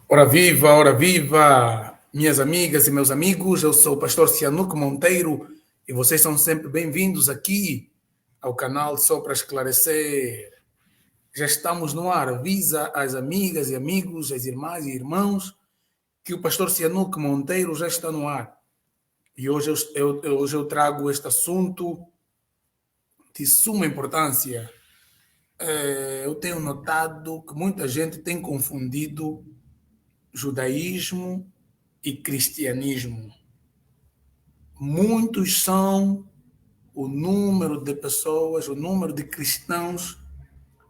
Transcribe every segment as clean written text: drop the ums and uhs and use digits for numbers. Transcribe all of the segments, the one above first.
Ora viva, minhas amigas e meus amigos, eu sou o pastor Cianuco Monteiro e vocês são sempre bem-vindos aqui ao canal Só para Esclarecer. Já estamos no ar, avisa às amigas e amigos, às irmãs e irmãos, que o pastor Cianuco Monteiro já está no ar. E hoje eu trago este assunto de suma importância. Eu tenho notado que muita gente tem confundido judaísmo e cristianismo. Muitos são o número de pessoas, o número de cristãos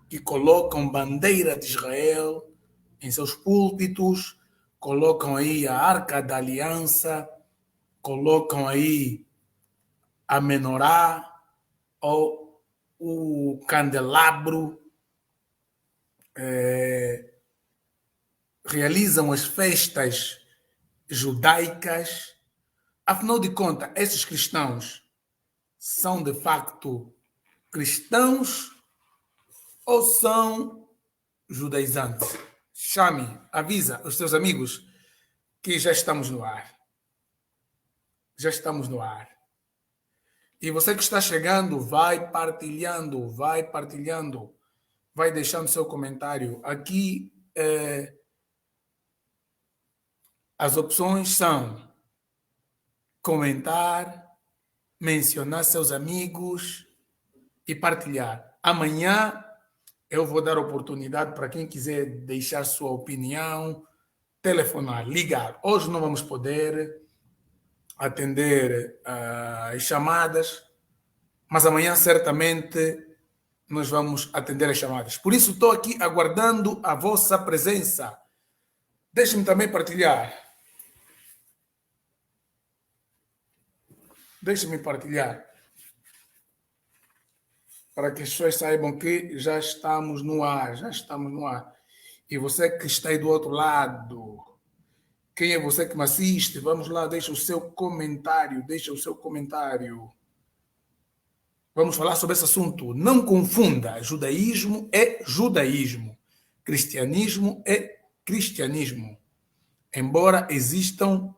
que colocam bandeira de Israel em seus púlpitos, colocam aí a Arca da Aliança, colocam aí a menorá ou o candelabro, realizam as festas judaicas. Afinal de contas, esses cristãos são de facto cristãos ou são judaizantes? Chame, avisa os teus amigos que já estamos no ar. Já estamos no ar. E você que está chegando, vai partilhando, vai deixando seu comentário. Aqui as opções são comentar, mencionar seus amigos e partilhar. Amanhã eu vou dar oportunidade para quem quiser deixar sua opinião, telefonar, ligar. Hoje não vamos poder atender as chamadas, mas amanhã certamente nós vamos atender as chamadas. Por isso estou aqui aguardando a vossa presença. Deixe-me também partilhar. Deixe-me partilhar para que as pessoas saibam que já estamos no ar, já estamos no ar. E você que está aí do outro lado, quem é você que me assiste? Vamos lá, deixa o seu comentário, Vamos falar sobre esse assunto. Não confunda, judaísmo é judaísmo, cristianismo é cristianismo. Embora existam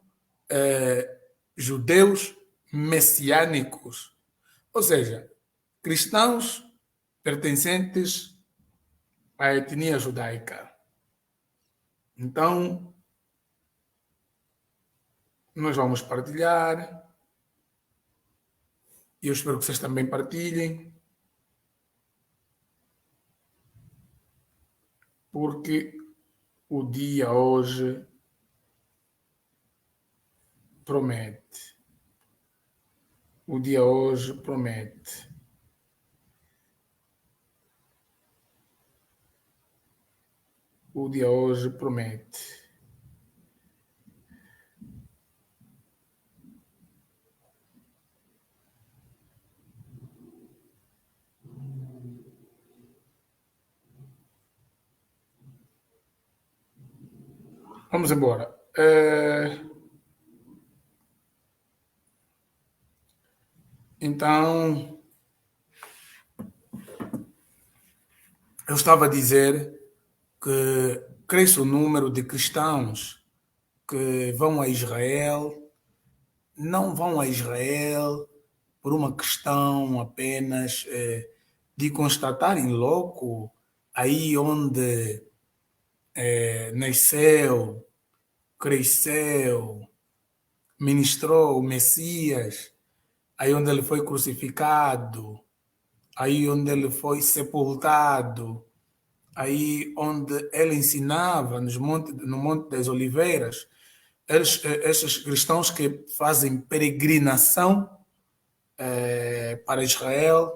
judeus messiânicos, ou seja, cristãos pertencentes à etnia judaica. Então, nós vamos partilhar e eu espero que vocês também partilhem, porque o dia hoje promete. O dia hoje promete. O dia hoje promete. Vamos embora. Então, eu estava a dizer que cresce o número de cristãos que vão a Israel, não vão a Israel por uma questão apenas de constatar em loco aí onde nasceu, cresceu, ministrou o Messias, aí onde ele foi crucificado, aí onde ele foi sepultado, aí onde ele ensinava no Monte das Oliveiras. Esses cristãos que fazem peregrinação para Israel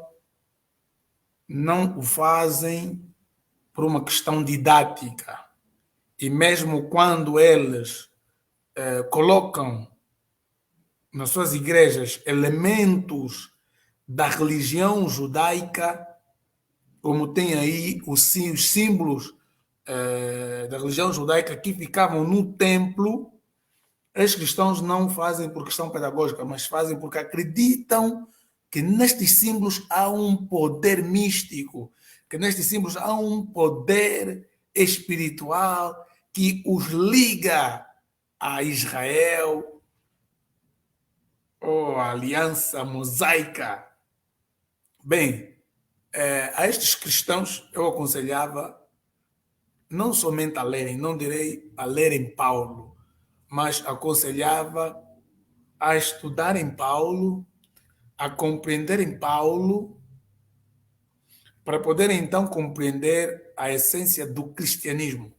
não o fazem por uma questão didática. E mesmo quando eles colocam nas suas igrejas elementos da religião judaica, como tem aí os símbolos da religião judaica que ficavam no templo, os cristãos não fazem por questão pedagógica, mas fazem porque acreditam que nestes símbolos há um poder místico, que nestes símbolos há um poder espiritual que os liga a Israel ou a Aliança Mosaica. Bem, a estes cristãos eu aconselhava não somente a lerem, não direi a lerem Paulo, mas aconselhava a estudarem Paulo, a compreenderem Paulo, para poderem então compreender a essência do cristianismo,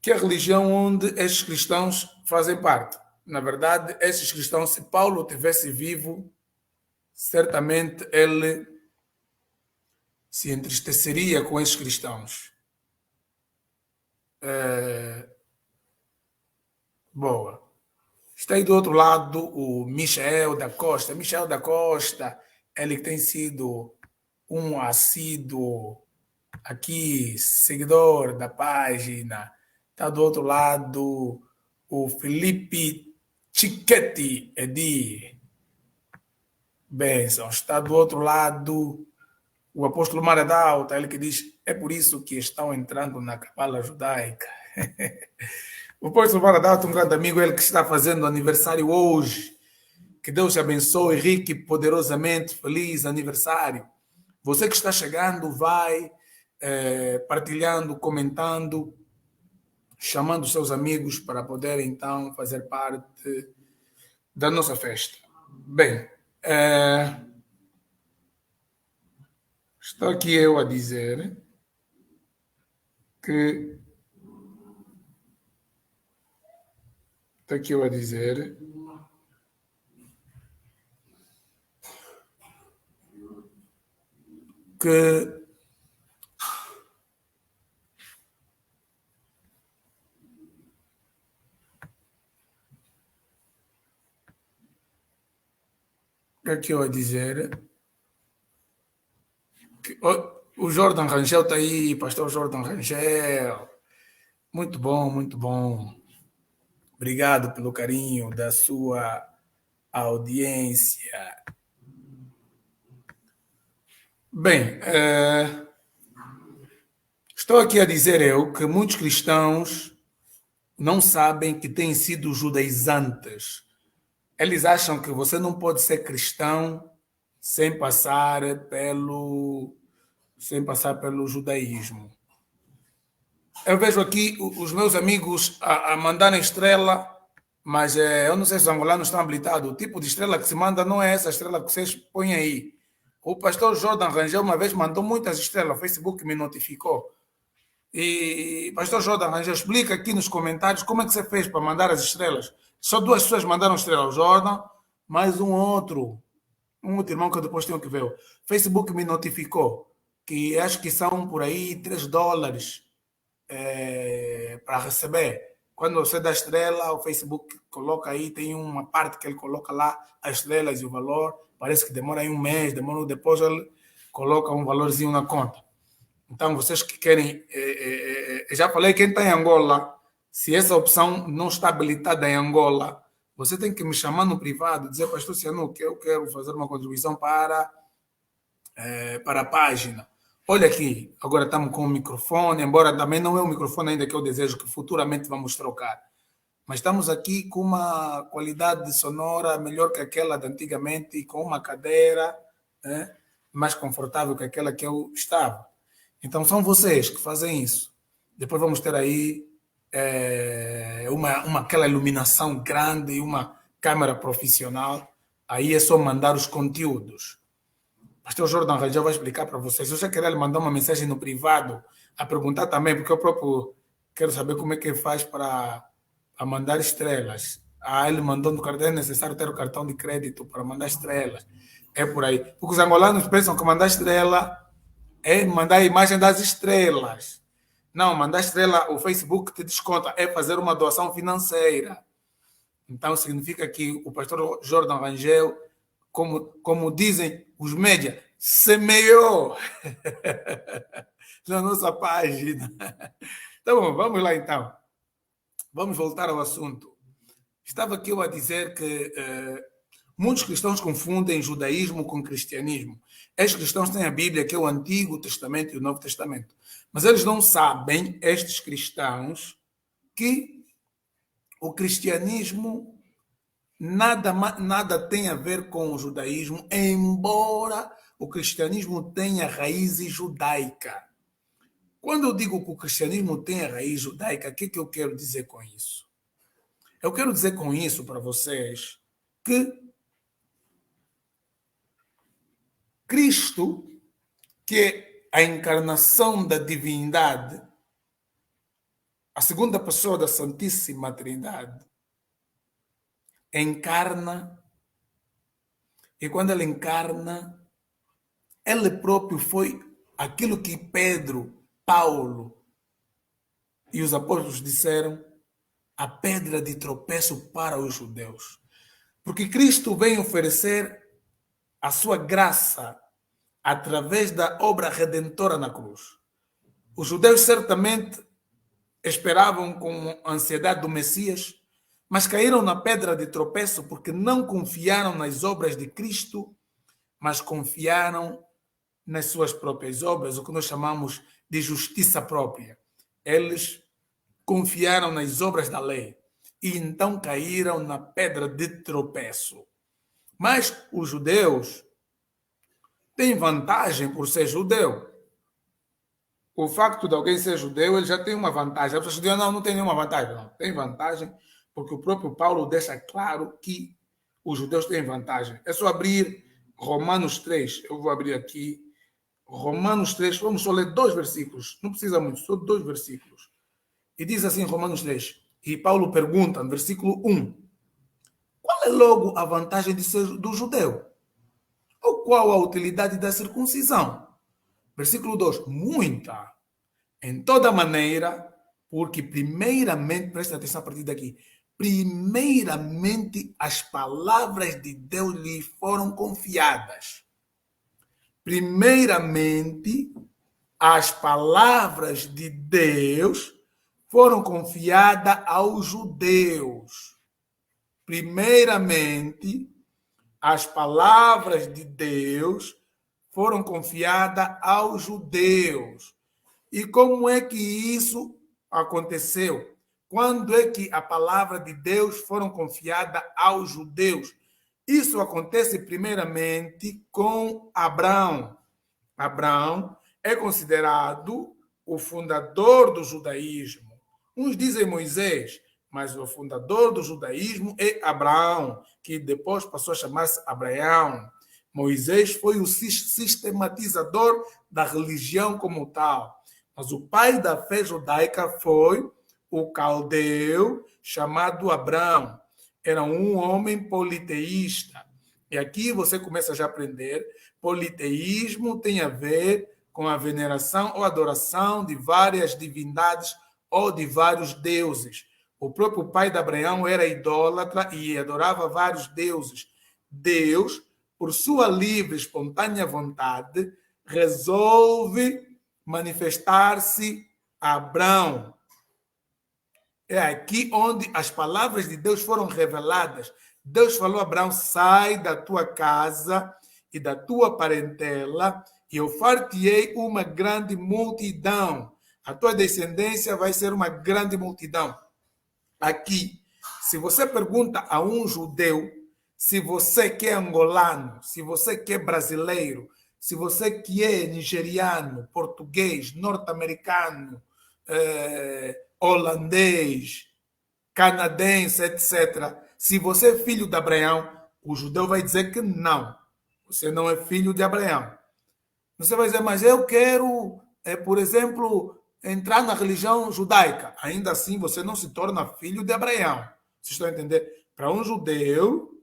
que é a religião onde estes cristãos fazem parte. Na verdade, estes cristãos, se Paulo tivesse vivo, certamente ele se entristeceria com estes cristãos. Boa. Está aí do outro lado o Michael da Costa. Michael da Costa, ele que tem sido um assíduo aqui, seguidor da página. Está do outro lado o Felipe Chiquetti Edi. Benção. Está do outro lado o apóstolo Maradalta, ele que diz, é por isso que estão entrando na cabala judaica. O apóstolo Maradalta, um grande amigo, ele que está fazendo aniversário hoje. Que Deus te abençoe, rico e poderosamente, feliz aniversário. Você que está chegando, vai partilhando, comentando, chamando seus amigos para poderem então fazer parte da nossa festa. Bem, estou aqui eu a dizer que que que o Jordan Rangel está aí, pastor Jordan Rangel. Muito bom, muito bom. Obrigado pelo carinho da sua audiência. Bem, estou aqui a dizer eu que muitos cristãos não sabem que têm sido judaizantes. Eles acham que você não pode ser cristão sem passar pelo judaísmo. Eu vejo aqui os meus amigos a mandarem estrela, mas eu não sei se os angolanos estão habilitados. O tipo de estrela que se manda não é essa estrela que vocês põem aí. O pastor Jordan Rangel uma vez mandou muitas estrelas, o Facebook me notificou. E pastor Jordan Rangel, explica aqui nos comentários como é que você fez para mandar as estrelas. Só 2 pessoas mandaram estrela, o Jordan, mais um outro irmão que eu depois tenho que ver. O Facebook me notificou que acho que são por aí $3 para receber. Quando você dá estrela, o Facebook coloca aí, tem uma parte que ele coloca lá as estrelas e o valor. Parece que demora aí um mês, depois ele coloca um valorzinho na conta. Então, vocês que querem... já falei, quem está em Angola, se essa opção não está habilitada em Angola, você tem que me chamar no privado, dizer, pastor Ciano, que eu quero fazer uma contribuição para a página. Olha aqui, agora estamos com o microfone, embora também não é o microfone ainda que eu desejo, que futuramente vamos trocar. Mas estamos aqui com uma qualidade sonora melhor que aquela de antigamente e com uma cadeira mais confortável que aquela que eu estava. Então são vocês que fazem isso. Depois vamos ter aí aquela iluminação grande e uma câmera profissional. Aí é só mandar os conteúdos. Pastor Jordan Rangel vai explicar para vocês. Se você querer lhe mandar uma mensagem no privado, a perguntar também, porque eu próprio quero saber como é que faz para mandar estrelas. Ele mandou no cartão, é necessário ter o cartão de crédito para mandar estrelas. É por aí. Porque os angolanos pensam que mandar estrela é mandar a imagem das estrelas. Não, mandar estrela, o Facebook te desconta, é fazer uma doação financeira. Então significa que o pastor Jordan Rangel, como dizem os média, semeou na nossa página. Tá bom, vamos lá então. Vamos voltar ao assunto. Estava aqui eu a dizer que Muitos cristãos confundem judaísmo com cristianismo. Estes cristãos têm a Bíblia, que é o Antigo Testamento e o Novo Testamento. Mas eles não sabem, estes cristãos, que o cristianismo nada tem a ver com o judaísmo, embora o cristianismo tenha raízes judaica. Quando eu digo que o cristianismo tem a raiz judaica, o que eu quero dizer com isso? Eu quero dizer com isso para vocês que Cristo, que é a encarnação da divindade, a segunda pessoa da Santíssima Trindade, encarna, e quando ele encarna, ele próprio foi aquilo que Pedro, Paulo e os apóstolos disseram, a pedra de tropeço para os judeus. Porque Cristo vem oferecer a sua graça através da obra redentora na cruz. Os judeus certamente esperavam com ansiedade do Messias, mas caíram na pedra de tropeço porque não confiaram nas obras de Cristo, mas confiaram nas suas próprias obras, o que nós chamamos de justiça própria. Eles confiaram nas obras da lei e então caíram na pedra de tropeço. Mas os judeus têm vantagem por ser judeu. O facto de alguém ser judeu, ele já tem uma vantagem. A pessoa diz, não tem nenhuma vantagem. Não, tem vantagem porque o próprio Paulo deixa claro que os judeus têm vantagem. É só abrir Romanos 3. Eu vou abrir aqui Romanos 3. Vamos só ler 2 versículos. Não precisa muito, só 2 versículos. E diz assim Romanos 3. E Paulo pergunta, no versículo 1, qual é logo a vantagem de ser do judeu? Ou qual a utilidade da circuncisão? Versículo 2, muita. Em toda maneira, porque primeiramente, presta atenção a partir daqui, primeiramente as palavras de Deus lhe foram confiadas. Primeiramente, as palavras de Deus foram confiadas aos judeus. Primeiramente, as palavras de Deus foram confiadas aos judeus. E como é que isso aconteceu? Quando é que a palavra de Deus foram confiadas aos judeus? Isso acontece primeiramente com Abraão. Abraão é considerado o fundador do judaísmo. Uns dizem Moisés, mas o fundador do judaísmo é Abraão, que depois passou a chamar-se Abraão. Moisés foi o sistematizador da religião como tal. Mas o pai da fé judaica foi o caldeu chamado Abraão. Era um homem politeísta. E aqui você começa já a aprender, politeísmo tem a ver com a veneração ou adoração de várias divindades ou de vários deuses. O próprio pai de Abraão era idólatra e adorava vários deuses. Deus, por sua livre, espontânea vontade, resolve manifestar-se a Abraão. É aqui onde as palavras de Deus foram reveladas. Deus falou a Abraão, sai da tua casa e da tua parentela e eu far-te-ei uma grande multidão. A tua descendência vai ser uma grande multidão. Aqui, se você pergunta a um judeu, se você que é angolano, se você que é brasileiro, se você que é nigeriano, português, norte-americano, holandês, canadense, etc. Se você é filho de Abraão, o judeu vai dizer que não. Você não é filho de Abraão. Você vai dizer, mas eu quero, por exemplo, entrar na religião judaica. Ainda assim, você não se torna filho de Abraão. Vocês estão a entender? Para um judeu,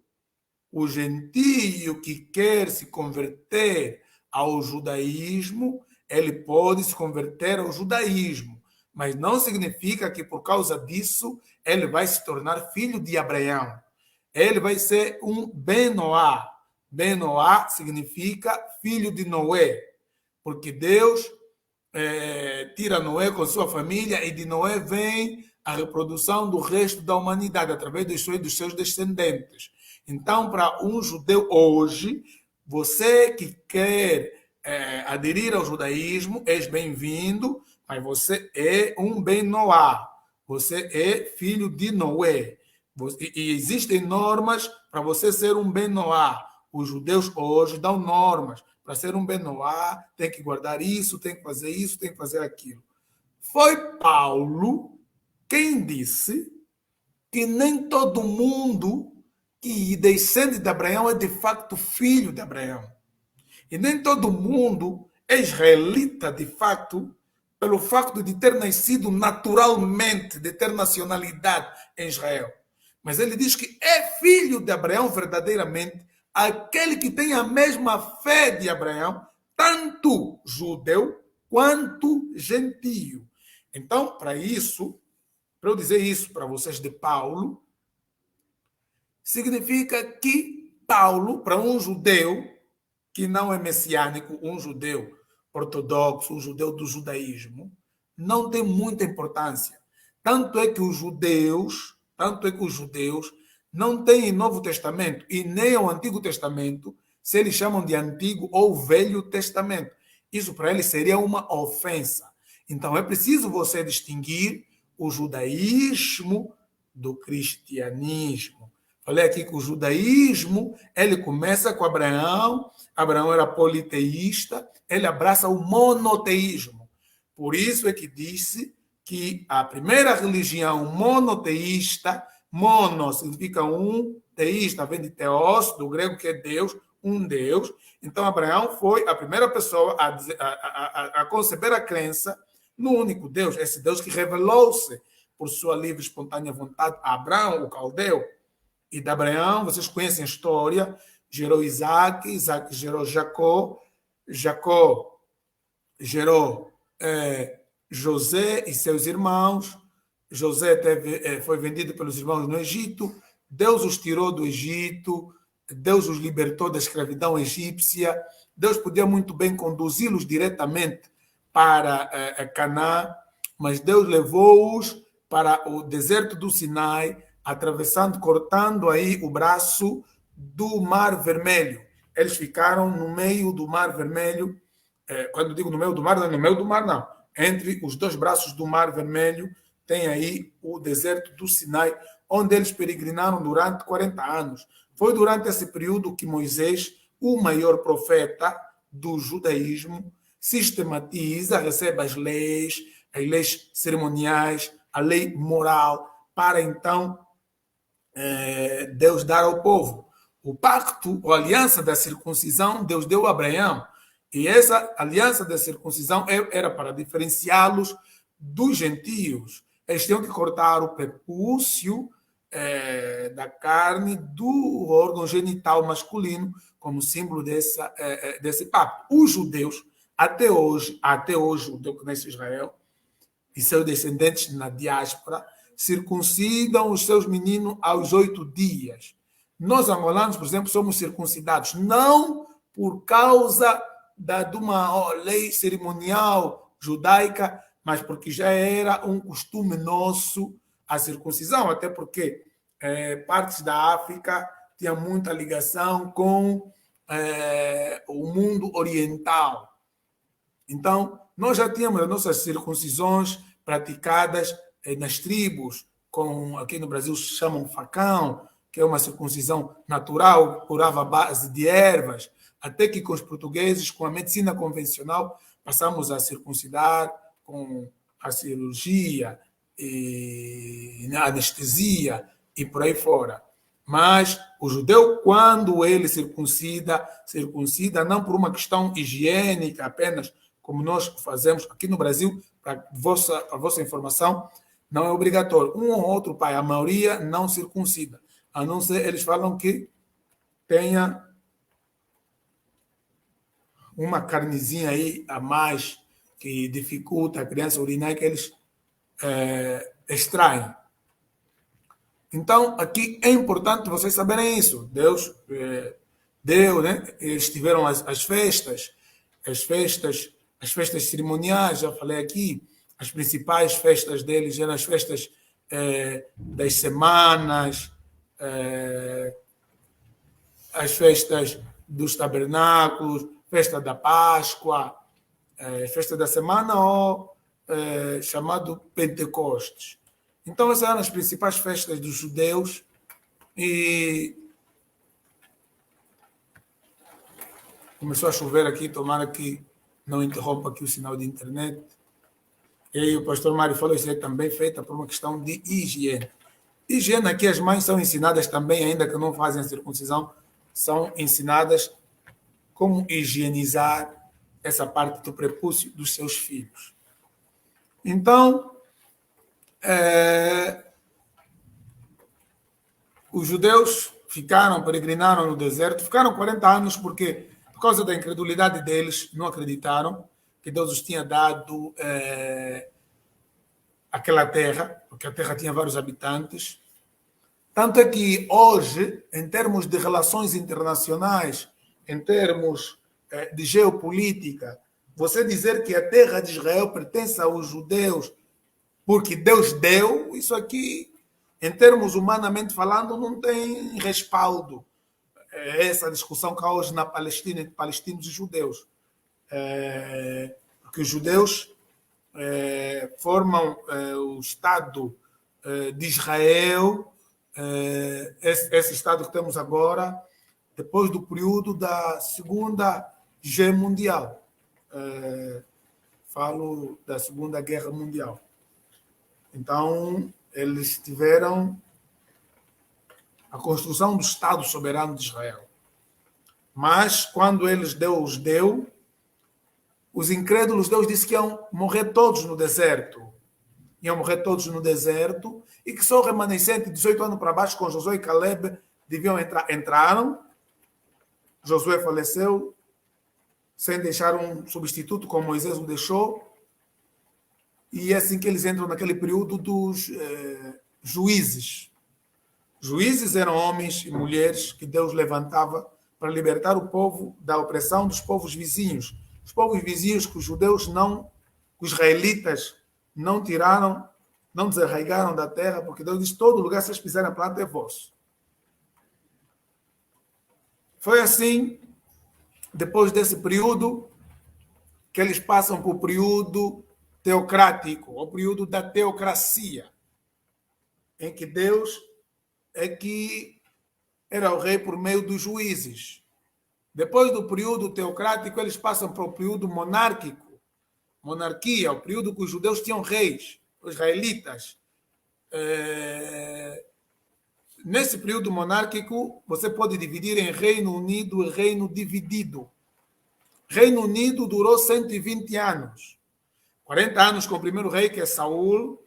o gentio que quer se converter ao judaísmo, ele pode se converter ao judaísmo. Mas não significa que por causa disso ele vai se tornar filho de Abraão. Ele vai ser um Benoá. Benoá significa filho de Noé, porque Deus tira Noé com sua família e de Noé vem a reprodução do resto da humanidade através dos seus descendentes. Então, para um judeu hoje, você que quer aderir ao judaísmo, és bem-vindo, mas você é um Ben Noá. Você é filho de Noé. E existem normas para você ser um Ben Noá. Os judeus hoje dão normas. Para ser um Ben Noá, tem que guardar isso, tem que fazer isso, tem que fazer aquilo. Foi Paulo quem disse que nem todo mundo que descende de Abraão é de facto filho de Abraão. E nem todo mundo é israelita de facto, pelo facto de ter nascido naturalmente, de ter nacionalidade em Israel. Mas ele diz que é filho de Abraão verdadeiramente aquele que tem a mesma fé de Abraão, tanto judeu quanto gentio. Então, para isso, para eu dizer isso para vocês de Paulo, significa que Paulo, para um judeu que não é messiânico, um judeu ortodoxo, um judeu do judaísmo, não tem muita importância. Tanto é que os judeus não têm Novo Testamento e nem o Antigo Testamento, se eles chamam de Antigo ou Velho Testamento. Isso para eles seria uma ofensa. Então é preciso você distinguir o judaísmo do cristianismo. Falei aqui que o judaísmo, ele começa com Abraão. Abraão era politeísta, ele abraça o monoteísmo. Por isso é que disse que a primeira religião monoteísta, mono significa um, teísta vem de teos, do grego que é Deus, um Deus. Então Abraão foi a primeira pessoa a conceber a crença no único Deus, esse Deus que revelou-se por sua livre e espontânea vontade a Abraão, o caldeu. E de Abraão, vocês conhecem a história, gerou Isaac, Isaac gerou Jacó, Jacó gerou José e seus irmãos, José foi vendido pelos irmãos no Egito, Deus os tirou do Egito, Deus os libertou da escravidão egípcia, Deus podia muito bem conduzi-los diretamente para Canaã, mas Deus levou-os para o deserto do Sinai, atravessando, cortando aí o braço do Mar Vermelho. Eles ficaram no meio do Mar Vermelho. Quando digo no meio do mar, não é no meio do mar, não. Entre os dois braços do Mar Vermelho tem aí o deserto do Sinai, onde eles peregrinaram durante 40 anos. Foi durante esse período que Moisés, o maior profeta do judaísmo, sistematiza, recebe as leis cerimoniais, a lei moral, para então Deus dar ao povo. O pacto, a aliança da circuncisão, Deus deu a Abraão. E essa aliança da circuncisão era para diferenciá-los dos gentios. Eles tinham que cortar o prepúcio da carne do órgão genital masculino como símbolo desse pacto. Os judeus, até hoje, o judeu que nasce em Israel e seus descendentes na diáspora, circuncidam os seus meninos aos 8 dias. Nós, angolanos, por exemplo, somos circuncidados não por causa de uma lei cerimonial judaica, mas porque já era um costume nosso a circuncisão, até porque partes da África tinham muita ligação com o mundo oriental. Então, nós já tínhamos as nossas circuncisões praticadas nas tribos, aqui no Brasil se chamam facão, que é uma circuncisão natural, curava a base de ervas, até que com os portugueses, com a medicina convencional, passamos a circuncidar com a cirurgia, e a anestesia e por aí fora. Mas o judeu, quando ele circuncida não por uma questão higiênica apenas, como nós fazemos aqui no Brasil, para a vossa informação, não é obrigatório. Um ou outro pai, a maioria não circuncida. A não ser, eles falam que tenha uma carnezinha aí a mais que dificulta a criança urinar, que eles extraem. Então, aqui é importante vocês saberem isso. Deus deu, né? Eles tiveram as festas cerimoniais, já falei aqui, as principais festas deles eram as festas das semanas, as festas dos tabernáculos, festa da Páscoa, festa da semana ou chamado Pentecostes. Então, essas eram as principais festas dos judeus e começou a chover aqui, tomara que não interrompa aqui o sinal de internet. E aí o pastor Mário falou, isso é também feita por uma questão de higiene. Higiene aqui, as mães são ensinadas também, ainda que não fazem a circuncisão, são ensinadas como higienizar essa parte do prepúcio dos seus filhos. Então, os judeus peregrinaram no deserto, ficaram 40 anos porque, por causa da incredulidade deles, não acreditaram que Deus os tinha dado aquela terra, porque a terra tinha vários habitantes. Tanto é que hoje, em termos de relações internacionais, em termos de geopolítica, você dizer que a terra de Israel pertence aos judeus porque Deus deu, isso aqui, em termos humanamente falando, não tem respaldo. Essa discussão que há hoje na Palestina entre palestinos e judeus. Porque os judeus formam o Estado de Israel, esse Estado que temos agora, depois do período da Segunda Guerra Mundial. Falo da Segunda Guerra Mundial. Então, eles tiveram a construção do Estado soberano de Israel. Mas, quando Deus deu, os incrédulos, Deus disse que iam morrer todos no deserto. Iam morrer todos no deserto e que só o remanescente de 18 anos para baixo, com Josué e Caleb, deviam entrar. Entraram. Josué faleceu, sem deixar um substituto, como Moisés o deixou. E é assim que eles entram naquele período dos juízes. Juízes eram homens e mulheres que Deus levantava para libertar o povo da opressão dos povos vizinhos. Os povos vizinhos que os judeus os israelitas não tiraram, não desarraigaram da terra, porque Deus diz, todo lugar que vocês pisarem a planta é vosso. Foi assim, depois desse período, que eles passam para o período teocrático, o período da teocracia, em que Deus é que era o rei por meio dos juízes. Depois do período teocrático, eles passam para o período monárquico, monarquia, o período que os judeus tinham reis, os israelitas. Nesse período monárquico, você pode dividir em Reino Unido e Reino Dividido. Reino Unido durou 120 anos. 40 anos com o primeiro rei, que é Saul,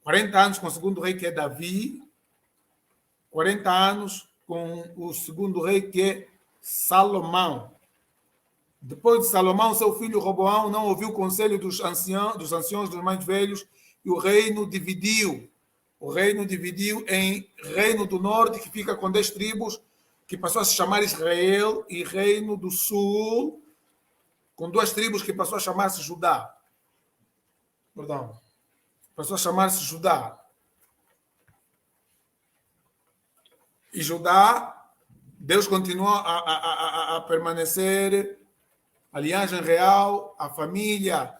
40 anos com o segundo rei, que é Davi, 40 anos com o segundo rei, que é Salomão. Depois de Salomão, seu filho Roboão não ouviu o conselho dos anciãos, dos mais velhos, e o reino dividiu. O reino dividiu em Reino do Norte, que fica com 10 tribos, que passou a se chamar Israel, e Reino do Sul, com 2 tribos, que passou a chamar-se Judá. Perdão. Passou a chamar-se Judá. E Judá, Deus continuou a permanecer a linhagem real, a família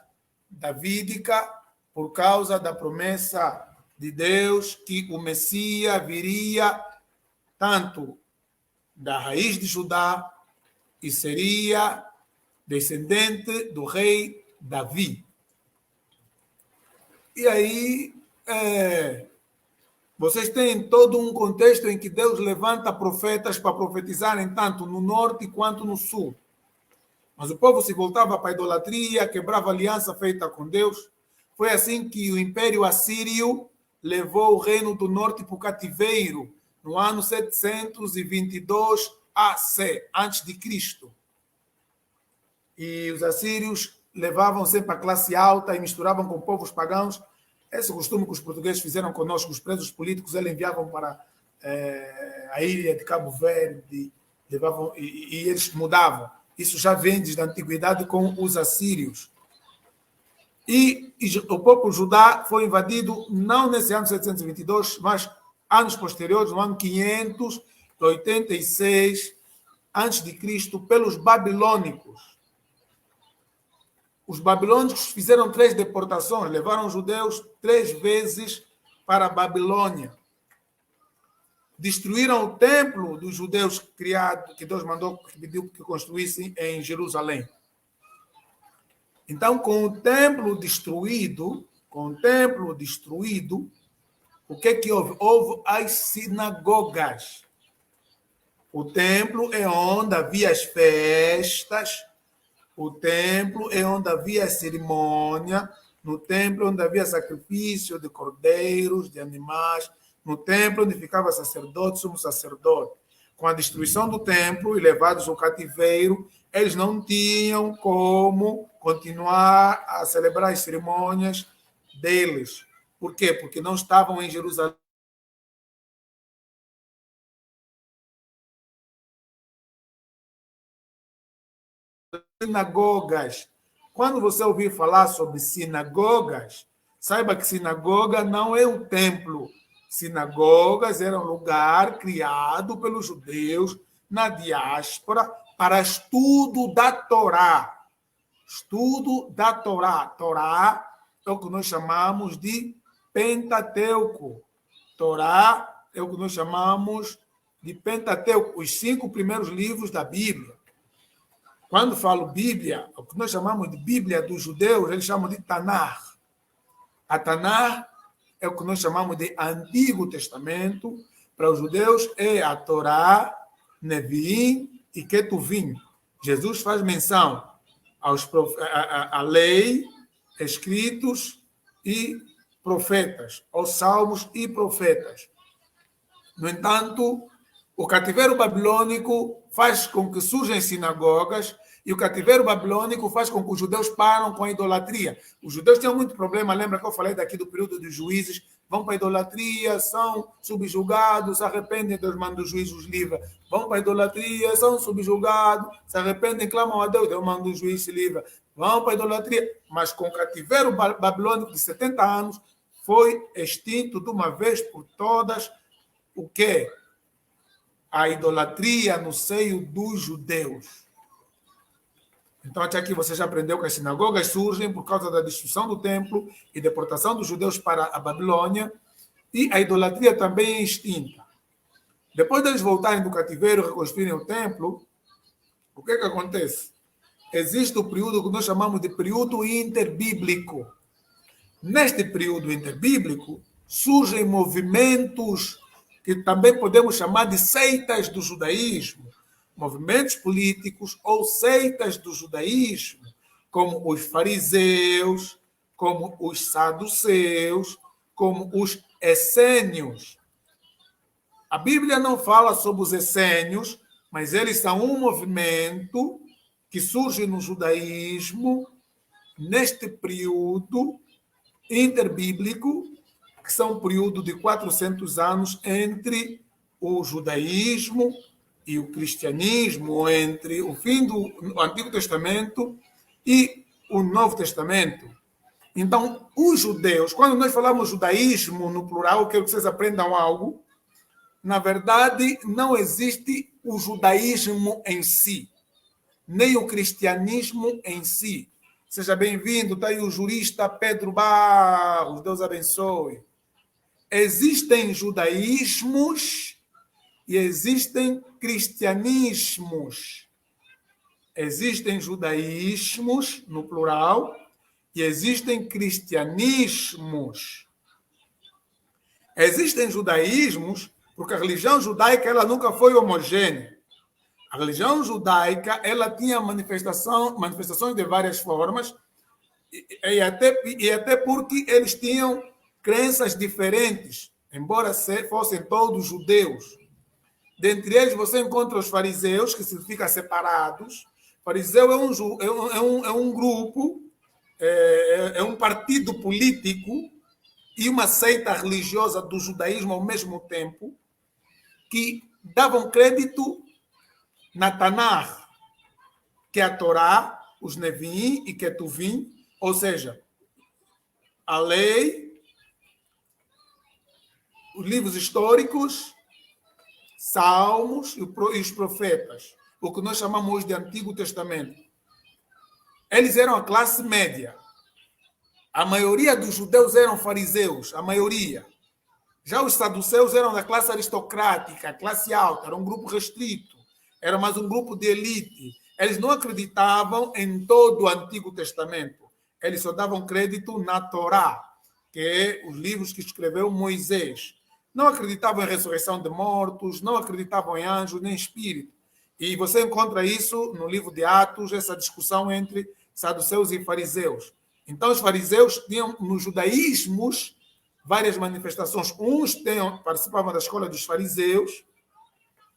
davídica, por causa da promessa de Deus que o Messias viria tanto da raiz de Judá e seria descendente do rei Davi. E aí, vocês têm todo um contexto em que Deus levanta profetas para profetizarem tanto no norte quanto no sul. Mas o povo se voltava para a idolatria, quebrava a aliança feita com Deus. Foi assim que o Império Assírio levou o reino do norte para o cativeiro, no ano 722 AC, antes de Cristo. E os assírios levavam sempre a classe alta e misturavam com povos pagãos. Esse costume que os portugueses fizeram conosco, os presos políticos, eles enviavam para a ilha de Cabo Verde, levavam, e eles mudavam. Isso já vem desde a antiguidade com os assírios. E o povo Judá foi invadido não nesse ano 722, mas anos posteriores, no ano 500, 86 a.C. pelos babilônicos. Os babilônicos fizeram 3 deportações, levaram os judeus 3 vezes para a Babilônia. Destruíram o templo dos judeus criado, que Deus mandou, que pediu que construíssem em Jerusalém. Então, com o templo destruído, o que houve? Houve as sinagogas. O templo é onde havia as festas, o templo é onde havia a cerimônia, no templo onde havia sacrifício de cordeiros, de animais, no templo onde ficava sacerdote, sumo sacerdote. Com a destruição do templo e levados ao cativeiro, eles não tinham como continuar a celebrar as cerimônias deles. Por quê? Porque não estavam em Jerusalém. Sinagogas. Quando você ouvir falar sobre sinagogas, saiba que sinagoga não é o templo. Sinagogas era um lugar criado pelos judeus na diáspora para estudo da Torá. Estudo da Torá. Torá é o que nós chamamos de Pentateuco. Torá é o que nós chamamos de Pentateuco, os 5 primeiros livros da Bíblia. Quando falo Bíblia, o que nós chamamos de Bíblia dos judeus, eles chamam de Tanar. A Tanar é o que nós chamamos de Antigo Testamento. Para os judeus é a Torá, Neviim e Ketuvim. Jesus faz menção à lei, escritos e profetas, aos salmos e profetas. No entanto, o cativeiro babilônico faz com que surjam sinagogas e o cativeiro babilônico faz com que os judeus param com a idolatria. Os judeus tinham muito problema, lembra que eu falei daqui do período dos juízes, vão para a idolatria, são subjugados, se arrependem, Deus manda os juízes livre. Vão para a idolatria, são subjugados, se arrependem, clamam a Deus, Deus manda os juízes livre. Vão para a idolatria, mas com o cativeiro babilônico de 70 anos, foi extinto de uma vez por todas o quê? A idolatria no seio dos judeus. Então, até aqui você já aprendeu que as sinagogas surgem por causa da destruição do templo e deportação dos judeus para a Babilônia, e a idolatria também é extinta. Depois deles voltarem do cativeiro e reconstruírem o templo, o que acontece? Existe o período que nós chamamos de período interbíblico. Neste período interbíblico, surgem movimentos que também podemos chamar de seitas do judaísmo, movimentos políticos ou seitas do judaísmo, como os fariseus, como os saduceus, como os essênios. A Bíblia não fala sobre os essênios, mas eles são um movimento que surge no judaísmo neste período interbíblico, que são um período de 400 anos entre o judaísmo e o cristianismo, entre o fim do Antigo Testamento e o Novo Testamento. Então, os judeus, quando nós falamos judaísmo no plural, quero que vocês aprendam algo, na verdade, não existe o judaísmo em si, nem o cristianismo em si. Seja bem-vindo, está aí o jurista Pedro Barros, Deus abençoe. Existem judaísmos e existem cristianismos. Existem judaísmos, no plural, e existem cristianismos. Existem judaísmos porque a religião judaica ela nunca foi homogênea. A religião judaica ela tinha manifestações de várias formas e até porque eles tinham crenças diferentes, embora fossem todos judeus. Dentre eles, você encontra os fariseus, que significa separados. Fariseu é um grupo, é um partido político e uma seita religiosa do judaísmo ao mesmo tempo, que davam crédito na Tanar, que é a Torá, os Neviim e Ketuvim, ou seja, a lei, os livros históricos Salmos e os profetas, o que nós chamamos hoje de Antigo Testamento. Eles eram a classe média. A maioria dos judeus eram fariseus, a maioria. Já os saduceus eram da classe aristocrática, classe alta, era um grupo restrito, era mais um grupo de elite. Eles não acreditavam em todo o Antigo Testamento. Eles só davam crédito na Torá, que é os livros que escreveu Moisés. Não acreditavam em ressurreição de mortos, não acreditavam em anjos nem espírito. E você encontra isso no livro de Atos, essa discussão entre saduceus e fariseus. Então, os fariseus tinham nos judaísmos várias manifestações. Uns participavam da escola dos fariseus,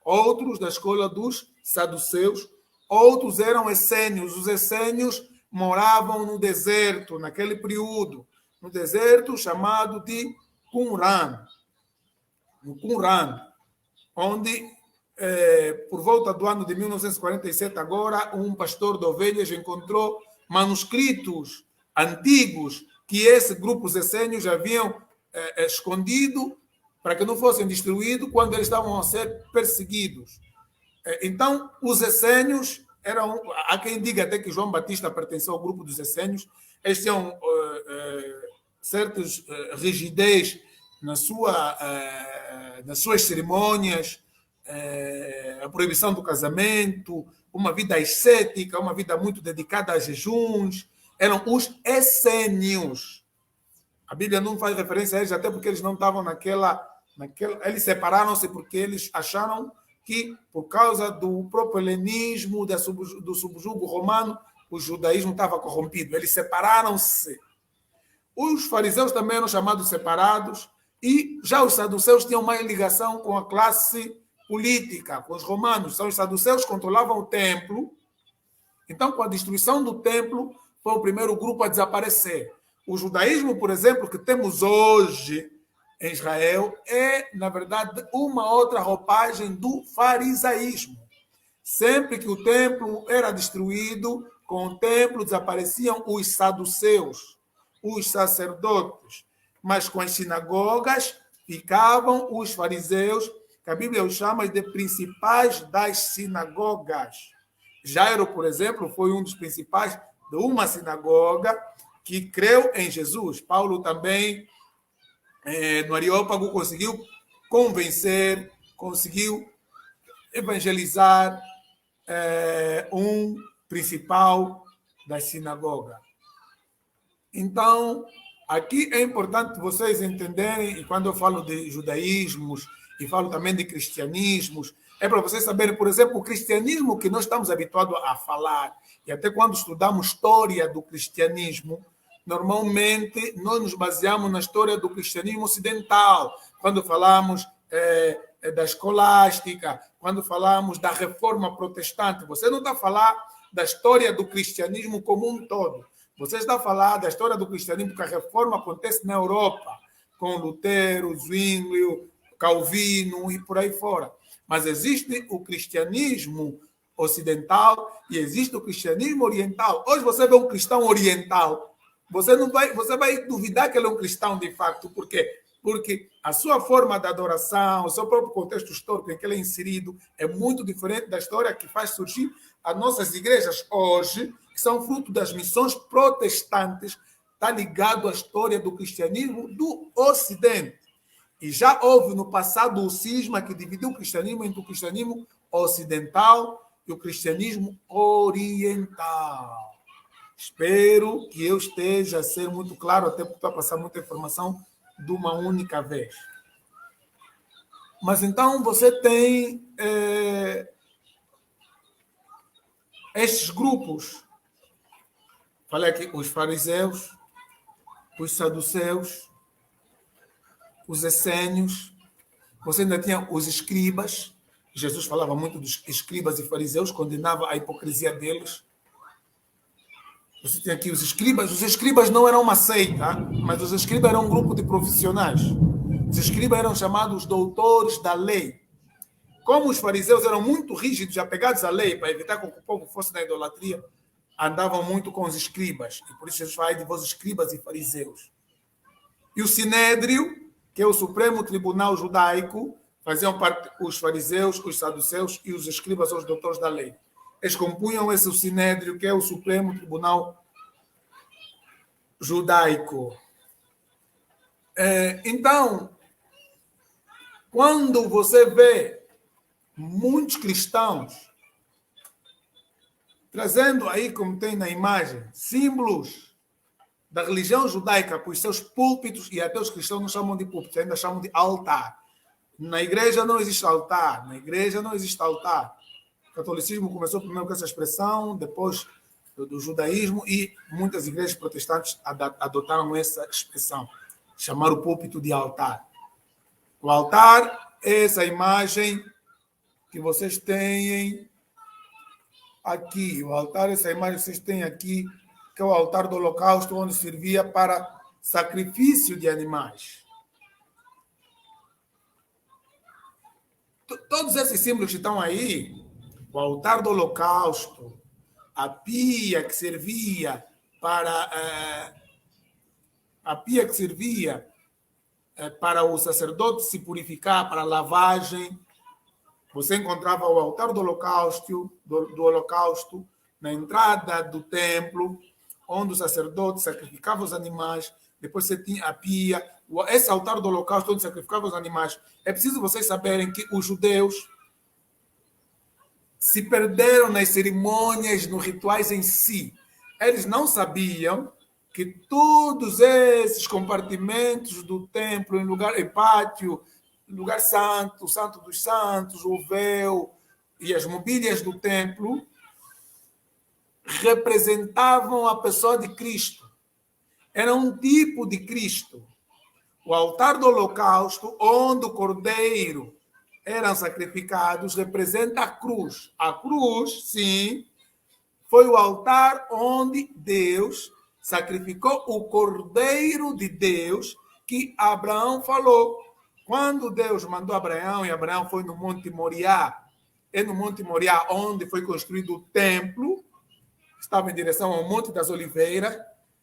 outros da escola dos saduceus, outros eram essênios. Os essênios moravam no deserto, naquele período, no deserto chamado de Qumran, no Qumran, onde, por volta do ano de 1947, agora, um pastor de ovelhas encontrou manuscritos antigos que esses grupos essênios haviam escondido para que não fossem destruídos quando eles estavam a ser perseguidos. Então, os essênios eram... Há quem diga até que João Batista pertenceu ao grupo dos essênios. Eles tinham certas rigidez nas suas cerimônias, a proibição do casamento, uma vida ascética, uma vida muito dedicada a jejuns. Eram os essênios. A Bíblia não faz referência a eles, até porque eles não estavam naquela... Eles separaram-se porque eles acharam que, por causa do próprio helenismo, do subjugo romano, o judaísmo estava corrompido. Eles separaram-se. Os fariseus também eram chamados separados, e já os saduceus tinham mais ligação com a classe política, com os romanos. Os saduceus controlavam o templo. Então, com a destruição do templo, foi o primeiro grupo a desaparecer. O judaísmo, por exemplo, que temos hoje em Israel, é, na verdade, uma outra roupagem do farisaísmo. Sempre que o templo era destruído, com o templo desapareciam os saduceus, os sacerdotes, mas com as sinagogas ficavam os fariseus, que a Bíblia os chama de principais das sinagogas. Jairo, por exemplo, foi um dos principais de uma sinagoga que creu em Jesus. Paulo também, no Areópago, conseguiu convencer, conseguiu evangelizar um principal da sinagoga. Então, aqui é importante vocês entenderem, e quando eu falo de judaísmos e falo também de cristianismos, é para vocês saberem, por exemplo, o cristianismo que nós estamos habituados a falar, e até quando estudamos história do cristianismo, normalmente nós nos baseamos na história do cristianismo ocidental, quando falamos da escolástica, quando falamos da reforma protestante. Você não está a falar da história do cristianismo como um todo. Você está a falar da história do cristianismo, que a reforma acontece na Europa, com Lutero, Zwinglio, Calvino e por aí fora. Mas existe o cristianismo ocidental e existe o cristianismo oriental. Hoje você vê um cristão oriental, você vai duvidar que ele é um cristão de fato. Por quê? Porque a sua forma de adoração, o seu próprio contexto histórico em que ele é inserido é muito diferente da história que faz surgir as nossas igrejas hoje, que são fruto das missões protestantes, está ligado à história do cristianismo do Ocidente. E já houve no passado o cisma que dividiu o cristianismo entre o cristianismo ocidental e o cristianismo oriental. Espero que eu esteja a ser muito claro, até porque estou a passar muita informação de uma única vez. Mas então você tem estes grupos. Falei aqui, os fariseus, os saduceus, os essênios. Você ainda tinha os escribas. Jesus falava muito dos escribas e fariseus, condenava a hipocrisia deles. Você tem aqui os escribas. Os escribas não eram uma seita, mas os escribas eram um grupo de profissionais. Os escribas eram chamados doutores da lei. Como os fariseus eram muito rígidos, apegados à lei, para evitar que o povo fosse na idolatria, andavam muito com os escribas. E por isso Jesus fala de vós escribas e fariseus. E o Sinédrio, que é o Supremo Tribunal Judaico, faziam parte os fariseus, os saduceus e os escribas, os doutores da lei. Eles compunham esse sinédrio, que é o Supremo Tribunal Judaico. Então, quando você vê muitos cristãos trazendo aí, como tem na imagem, símbolos da religião judaica para os seus púlpitos, e até os cristãos não chamam de púlpito, ainda chamam de altar. Na igreja não existe altar. Na igreja não existe altar. O catolicismo começou primeiro com essa expressão, depois do judaísmo, e muitas igrejas protestantes adotaram essa expressão, chamar o púlpito de altar. O altar é essa imagem que vocês têm aqui. O altar é essa imagem que vocês têm aqui, que é o altar do holocausto, onde servia para sacrifício de animais. Todos esses símbolos que estão aí, o altar do holocausto, a pia que servia para para o sacerdote se purificar, para a lavagem. Você encontrava o altar do holocausto na entrada do templo, onde o sacerdote sacrificava os animais. Depois você tinha a pia. Esse altar do holocausto, onde sacrificava os animais. É preciso vocês saberem que os judeus se perderam nas cerimônias, nos rituais em si. Eles não sabiam que todos esses compartimentos do templo, em pátio, lugar santo, santo dos santos, o véu e as mobílias do templo, representavam a pessoa de Cristo. Era um tipo de Cristo. O altar do holocausto, onde o cordeiro eram sacrificados, representa a cruz. A cruz, sim, foi o altar onde Deus sacrificou o cordeiro de Deus que Abraão falou. Quando Deus mandou Abraão, e Abraão foi no Monte Moriá, é no Monte Moriá onde foi construído o templo, estava em direção ao Monte das Oliveiras.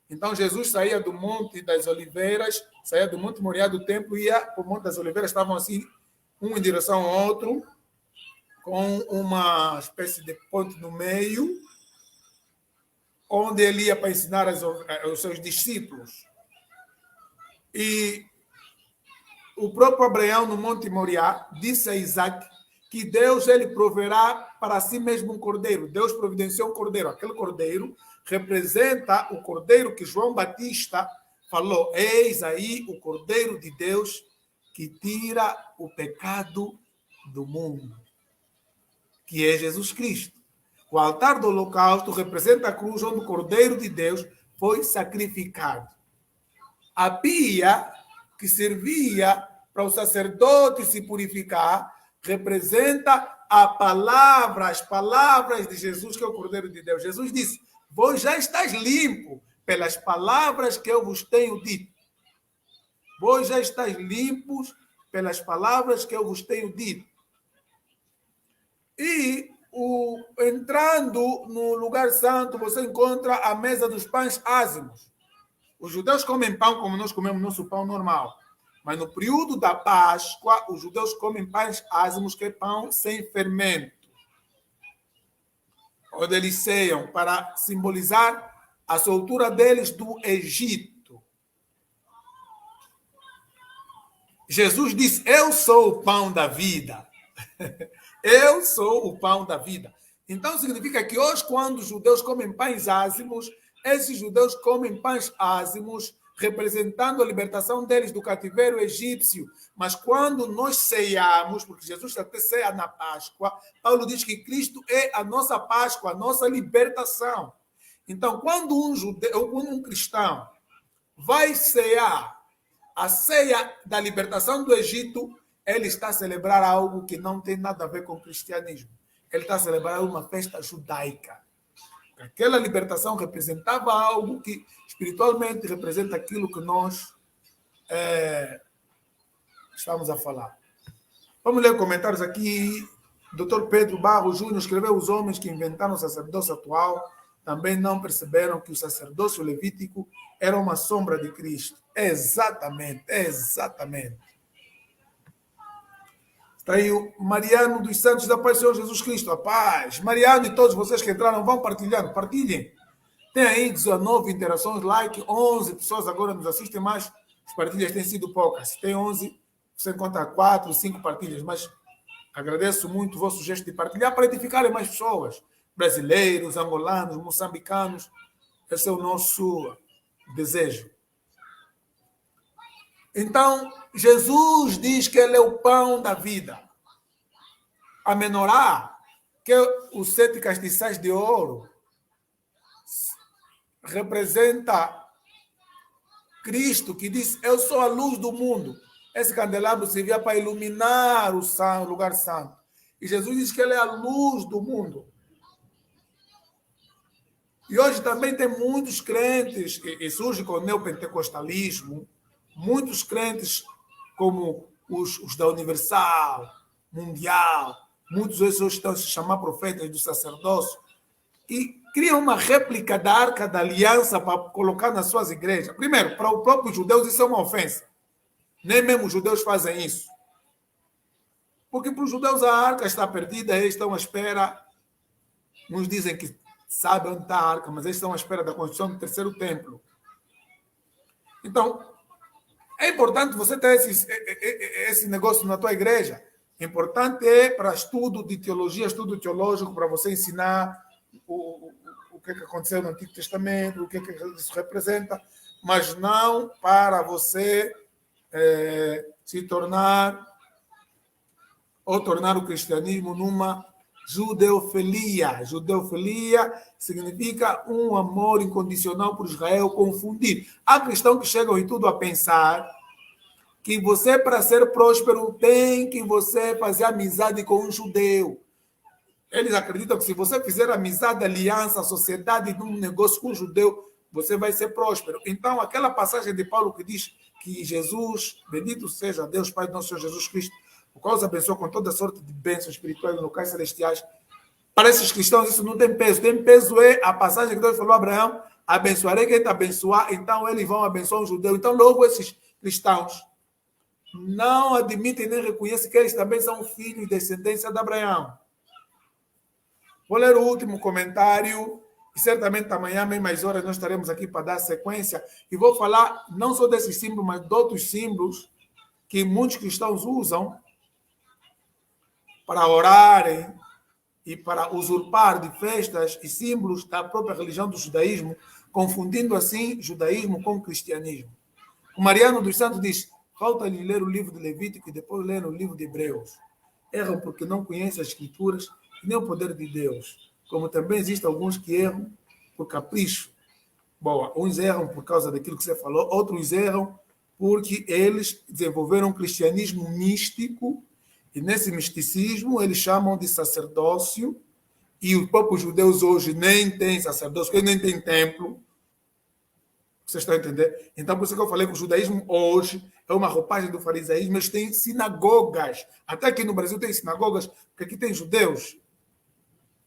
Então Jesus saía do Monte das Oliveiras, saía do Monte Moriá do templo, ia para o Monte das Oliveiras, estavam assim, um em direção ao outro, com uma espécie de ponte no meio, onde ele ia para ensinar aos seus discípulos. E o próprio Abraão, no Monte Moriá, disse a Isaac que Deus ele proverá para si mesmo um cordeiro. Deus providenciou um cordeiro. Aquele cordeiro representa o cordeiro que João Batista falou: eis aí o cordeiro de Deus que tira o pecado do mundo, que é Jesus Cristo. O altar do holocausto representa a cruz onde o cordeiro de Deus foi sacrificado. A pia que servia para o sacerdote se purificar representa as palavras de Jesus, que é o Cordeiro de Deus. Jesus disse: vós já estáis limpo pelas palavras que eu vos tenho dito. Vós já estáis limpos pelas palavras que eu vos tenho dito. E entrando no lugar santo, você encontra a mesa dos pães ázimos. Os judeus comem pão como nós comemos nosso pão normal. Mas no período da Páscoa, os judeus comem pães ázimos, que é pão sem fermento. Onde eles ceiam para simbolizar a soltura deles do Egito. Jesus disse: eu sou o pão da vida. Eu sou o pão da vida. Então significa que hoje, quando os judeus comem pães ázimos, esses judeus comem pães ázimos representando a libertação deles do cativeiro egípcio. Mas quando nós ceiamos, porque Jesus até ceia na Páscoa, Paulo diz que Cristo é a nossa Páscoa, a nossa libertação. Então, quando um cristão vai cear a ceia da libertação do Egito, ele está a celebrar algo que não tem nada a ver com o cristianismo. Ele está a celebrar uma festa judaica. Aquela libertação representava algo que espiritualmente representa aquilo que nós estamos a falar. Vamos ler comentários aqui. Dr. Pedro Barro Júnior escreveu: os homens que inventaram o sacerdócio atual também não perceberam que o sacerdócio levítico era uma sombra de Cristo. Exatamente, exatamente. Está aí o Mariano dos Santos da Paz do Senhor Jesus Cristo. A paz. Mariano e todos vocês que entraram, vão partilhando. Partilhem. Tem aí 19 interações, like, 11 pessoas agora nos assistem, mas as partilhas têm sido poucas. Se tem 11, você conta 4, 5 partilhas, mas agradeço muito o vosso gesto de partilhar para edificarem mais pessoas. Brasileiros, angolanos, moçambicanos. Esse é o nosso desejo. Então, Jesus diz que ele é o pão da vida. A menorá, que é os 7 castiçais de ouro, representa Cristo, que diz, eu sou a luz do mundo. Esse candelabro servia para iluminar o lugar santo. E Jesus diz que ele é a luz do mundo. E hoje também tem muitos crentes, e surge com o neopentecostalismo, muitos crentes como os da Universal, Mundial, muitos desses hoje estão a se chamar profetas do sacerdócio, e criam uma réplica da Arca da Aliança para colocar nas suas igrejas. Primeiro, para os próprios judeus isso é uma ofensa. Nem mesmo os judeus fazem isso. Porque para os judeus a arca está perdida, eles estão à espera. Uns dizem que sabem onde está a arca, mas eles estão à espera da construção do terceiro templo. Então, é importante você ter esse negócio na tua igreja. Importante é para estudo de teologia, estudo teológico, para você ensinar o que aconteceu no Antigo Testamento, o que isso representa, mas não para você se tornar ou tornar o cristianismo numa judeofilia. Judeofilia significa um amor incondicional por Israel, confundir. Há cristãos que chegam e tudo a pensar que você, para ser próspero, tem que você fazer amizade com um judeu. Eles acreditam que se você fizer amizade, aliança, sociedade, num negócio com um judeu, você vai ser próspero. Então, aquela passagem de Paulo que diz que Jesus, bendito seja Deus, Pai do nosso Senhor Jesus Cristo, o qual os abençoou com toda sorte de bênçãos espirituais nos locais celestiais. Para esses cristãos, isso não tem peso. Tem peso é a passagem que Deus falou a Abraão: abençoarei quem te abençoar, então eles vão abençoar um judeu. Então, logo, esses cristãos não admitem nem reconhecem que eles também são filhos e descendência de Abraão. Vou ler o último comentário. E certamente amanhã, meia mais horas, nós estaremos aqui para dar sequência. E vou falar não só desses símbolos, mas de outros símbolos que muitos cristãos usam para orarem e para usurpar de festas e símbolos da própria religião do judaísmo, confundindo assim judaísmo com cristianismo. O Mariano dos Santos diz: falta-lhe ler o livro de Levítico e depois ler o livro de Hebreus. Erram porque não conhecem as escrituras e nem o poder de Deus. Como também existem alguns que erram por capricho. Bom, uns erram por causa daquilo que você falou, outros erram porque eles desenvolveram um cristianismo místico. E nesse misticismo, eles chamam de sacerdócio, e os próprios judeus hoje nem têm sacerdócio, porque nem têm templo. Vocês estão a entender? Então, por isso que eu falei que o judaísmo hoje é uma roupagem do farisaísmo, eles têm sinagogas. Até aqui no Brasil tem sinagogas, porque aqui tem judeus.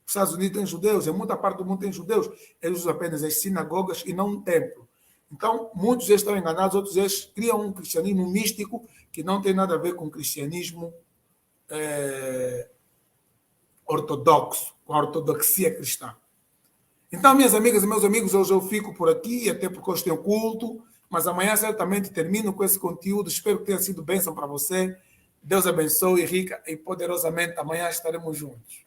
Os Estados Unidos tem judeus, em muita parte do mundo tem judeus. Eles usam apenas as sinagogas e não um templo. Então, muitos deles estão enganados, outros deles criam um cristianismo místico que não tem nada a ver com o cristianismo ortodoxo, com a ortodoxia cristã. Então, minhas amigas e meus amigos, hoje eu fico por aqui, até porque hoje tem o culto, mas amanhã certamente termino com esse conteúdo. Espero que tenha sido bênção para você. Deus abençoe rica e poderosamente. Amanhã estaremos juntos.